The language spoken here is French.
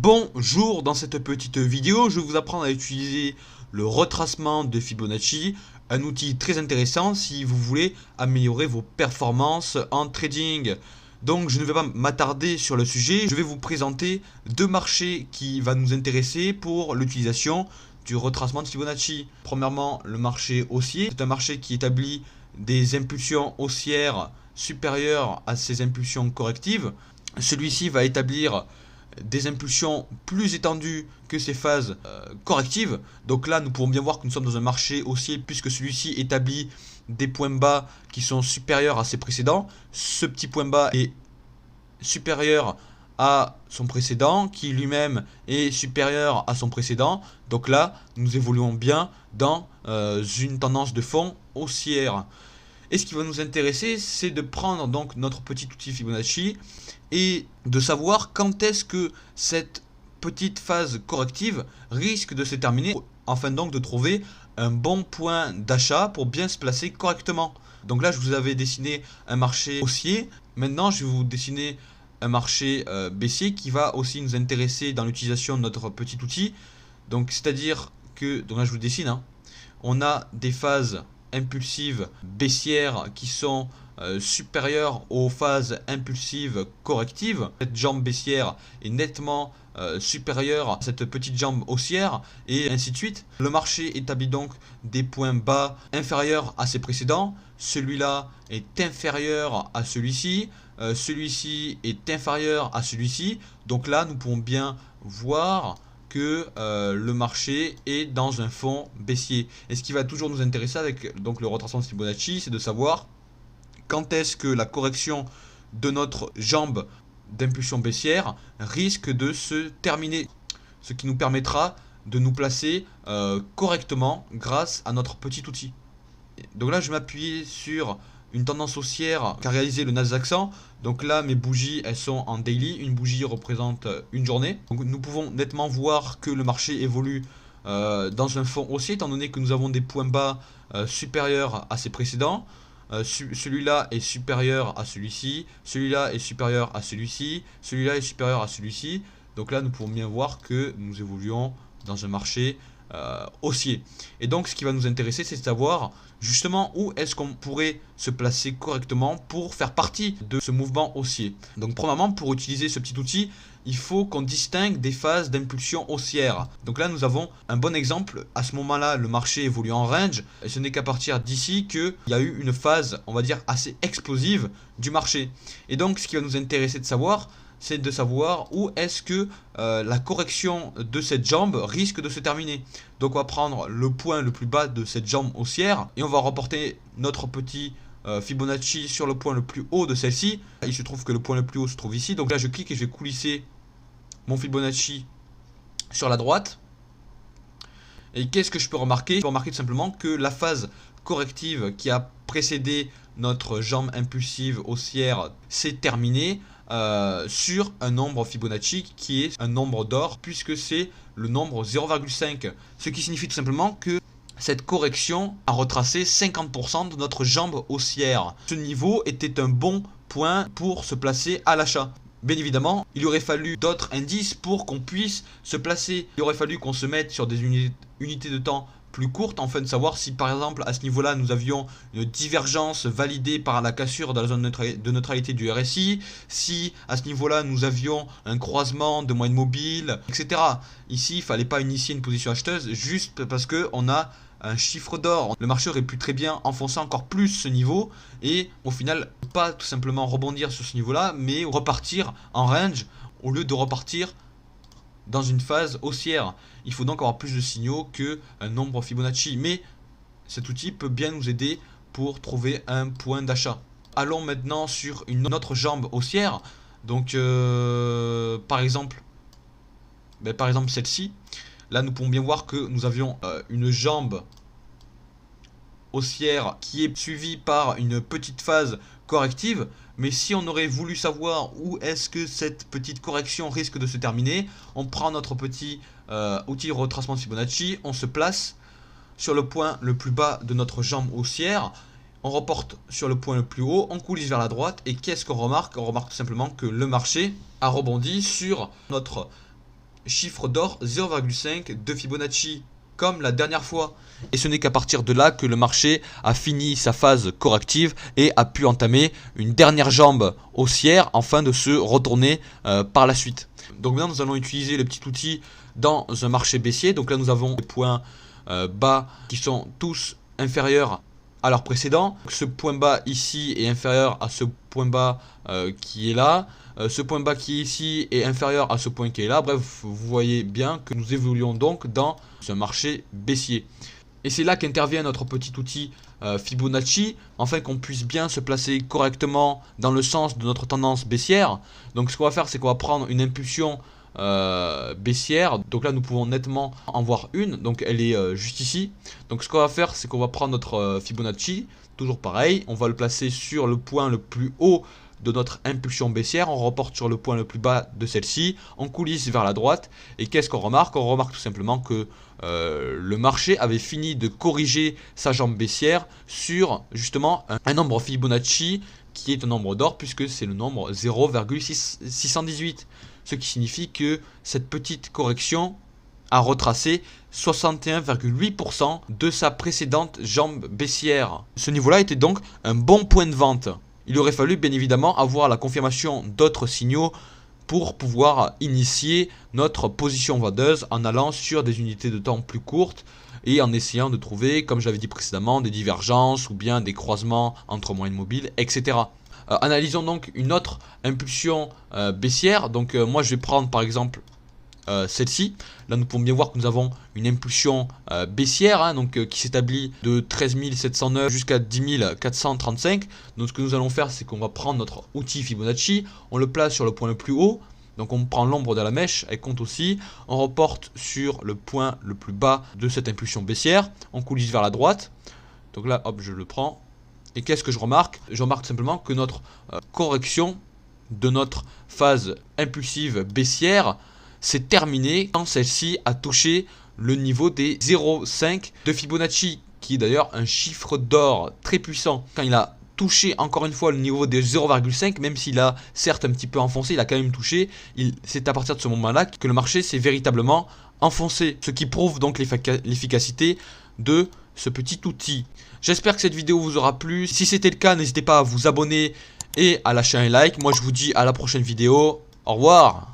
Bonjour, dans cette petite vidéo, je vais vous apprendre à utiliser le retracement de Fibonacci, un outil très intéressant si vous voulez améliorer vos performances en trading. Donc je ne vais pas m'attarder sur le sujet, je vais vous présenter deux marchés qui vont nous intéresser pour l'utilisation du retracement de Fibonacci. Premièrement, le marché haussier, c'est un marché qui établit des impulsions haussières supérieures à ses impulsions correctives. Celui-ci va établir des impulsions plus étendues que ces phases correctives. Donc là, nous pouvons bien voir que nous sommes dans un marché haussier puisque celui-ci établit des points bas qui sont supérieurs à ses précédents. Ce petit point bas est supérieur à son précédent, qui lui-même est supérieur à son précédent. Donc là, nous évoluons bien dans une tendance de fond haussière. Et ce qui va nous intéresser, c'est de prendre donc notre petit outil Fibonacci et de savoir quand est-ce que cette petite phase corrective risque de se terminer, afin donc de trouver un bon point d'achat pour bien se placer correctement. Donc là, je vous avais dessiné un marché haussier. Maintenant, je vais vous dessiner un marché baissier qui va aussi nous intéresser dans l'utilisation de notre petit outil. Donc, c'est-à-dire que, donc là, je vous dessine, on a des phases impulsives baissières qui sont supérieures aux phases impulsives correctives. Cette jambe baissière est nettement supérieure à cette petite jambe haussière et ainsi de suite. Le marché établit donc des points bas inférieurs à ses précédents. Celui-là est inférieur à celui-ci. Celui-ci est inférieur à celui-ci. Donc là, nous pouvons bien voir que le marché est dans un fond baissier. Et ce qui va toujours nous intéresser avec donc le retracement de Fibonacci, c'est de savoir quand est-ce que la correction de notre jambe d'impulsion baissière risque de se terminer. Ce qui nous permettra de nous placer correctement grâce à notre petit outil. Donc là, je vais m'appuyer sur une tendance haussière qu'a réalisé le Nasdaq 100. Donc là, mes bougies, elles sont en daily. Une bougie représente une journée. Donc nous pouvons nettement voir que le marché évolue dans un fond haussier, étant donné que nous avons des points bas supérieurs à ses précédents. Celui-là est supérieur à celui-ci. Celui-là est supérieur à celui-ci. Celui-là est supérieur à celui-ci. Donc là, nous pouvons bien voir que nous évoluons dans un marché haussier. Et donc ce qui va nous intéresser, c'est de savoir justement où est-ce qu'on pourrait se placer correctement pour faire partie de ce mouvement haussier. Donc premièrement, pour utiliser ce petit outil, il faut qu'on distingue des phases d'impulsion haussière. Donc là, nous avons un bon exemple. À ce moment-là, le marché évolue en range. Et ce n'est qu'à partir d'ici qu'il y a eu une phase, on va dire, assez explosive du marché. Et donc, ce qui va nous intéresser de savoir, c'est de savoir où est-ce que la correction de cette jambe risque de se terminer. Donc on va prendre le point le plus bas de cette jambe haussière et on va reporter notre petit Fibonacci sur le point le plus haut de celle-ci. Il se trouve que le point le plus haut se trouve ici. Donc là je clique et je vais coulisser mon Fibonacci sur la droite. Et qu'est-ce que je peux remarquer? Je peux remarquer tout simplement que la phase corrective qui a précédé notre jambe impulsive haussière s'est terminée sur un nombre Fibonacci qui est un nombre d'or, puisque c'est le nombre 0,5. Ce qui signifie tout simplement que cette correction a retracé 50% de notre jambe haussière. Ce niveau était un bon point pour se placer à l'achat. Bien évidemment, il aurait fallu d'autres indices pour qu'on puisse se placer. Il aurait fallu qu'on se mette sur des unités de temps plus courtes, afin de savoir si par exemple à ce niveau-là nous avions une divergence validée par la cassure de la zone de neutralité du RSI, si à ce niveau-là nous avions un croisement de moyenne mobile, etc. Ici, il ne fallait pas initier une position acheteuse juste parce qu'on a un chiffre d'or. Le marché aurait pu très bien enfoncer encore plus ce niveau et au final pas tout simplement rebondir sur ce niveau-là, mais repartir en range au lieu de repartir dans une phase haussière. Il faut donc avoir plus de signaux que un nombre Fibonacci, mais cet outil peut bien nous aider pour trouver un point d'achat. Allons maintenant sur une autre jambe haussière. Donc par exemple celle-ci. Là nous pouvons bien voir que nous avions une jambe haussière qui est suivie par une petite phase corrective. Mais si on aurait voulu savoir où est-ce que cette petite correction risque de se terminer, on prend notre petit outil retracement de Fibonacci, on se place sur le point le plus bas de notre jambe haussière, on reporte sur le point le plus haut, on coulisse vers la droite et qu'est-ce qu'on remarque? On remarque tout simplement que le marché a rebondi sur notre chiffre d'or 0,5 de Fibonacci, comme la dernière fois. Et ce n'est qu'à partir de là que le marché a fini sa phase corrective et a pu entamer une dernière jambe haussière afin de se retourner par la suite. Donc maintenant nous allons utiliser le petit outil dans un marché baissier. Donc là nous avons des points bas qui sont tous inférieurs à leur précédent. Ce point bas ici est inférieur à ce point bas qui est là. Ce point bas qui est ici est inférieur à ce point qui est là. Bref, vous voyez bien que nous évoluons donc dans un marché baissier. Et c'est là qu'intervient notre petit outil Fibonacci, afin qu'on puisse bien se placer correctement dans le sens de notre tendance baissière. Donc ce qu'on va faire, c'est qu'on va prendre une impulsion baissière. Donc là nous pouvons nettement en voir une, donc elle est juste ici. Donc ce qu'on va faire, c'est qu'on va prendre notre Fibonacci, toujours pareil, on va le placer sur le point le plus haut de notre impulsion baissière, on reporte sur le point le plus bas de celle-ci, on coulisse vers la droite. Et qu'est-ce qu'on remarque? On remarque tout simplement que le marché avait fini de corriger sa jambe baissière sur justement un nombre Fibonacci qui est un nombre d'or, puisque c'est le nombre 0,618. Ce qui signifie que cette petite correction a retracé 61,8% de sa précédente jambe baissière. Ce niveau-là était donc un bon point de vente. Il aurait fallu bien évidemment avoir la confirmation d'autres signaux pour pouvoir initier notre position vendeuse en allant sur des unités de temps plus courtes et en essayant de trouver, comme j'avais dit précédemment, des divergences ou bien des croisements entre moyennes mobiles, etc. Analysons donc une autre impulsion baissière. Donc moi je vais prendre par exemple celle-ci. Là nous pouvons bien voir que nous avons une impulsion baissière qui s'établit de 13 709 jusqu'à 10 435. Donc ce que nous allons faire, c'est qu'on va prendre notre outil Fibonacci, on le place sur le point le plus haut. Donc on prend l'ombre de la mèche, elle compte aussi. On reporte sur le point le plus bas de cette impulsion baissière. On coulisse vers la droite. Donc là hop, je le prends. Et qu'est-ce que je remarque? Je remarque simplement que notre correction de notre phase impulsive baissière s'est terminée quand celle-ci a touché le niveau des 0,5 de Fibonacci, qui est d'ailleurs un chiffre d'or très puissant. Quand il a touché encore une fois le niveau des 0,5, même s'il a certes un petit peu enfoncé, il a quand même touché. C'est à partir de ce moment-là que le marché s'est véritablement enfoncé, ce qui prouve donc l'efficacité de ce petit outil. J'espère que cette vidéo vous aura plu. Si c'était le cas, n'hésitez pas à vous abonner et à lâcher un like. Moi je vous dis à la prochaine vidéo. Au revoir.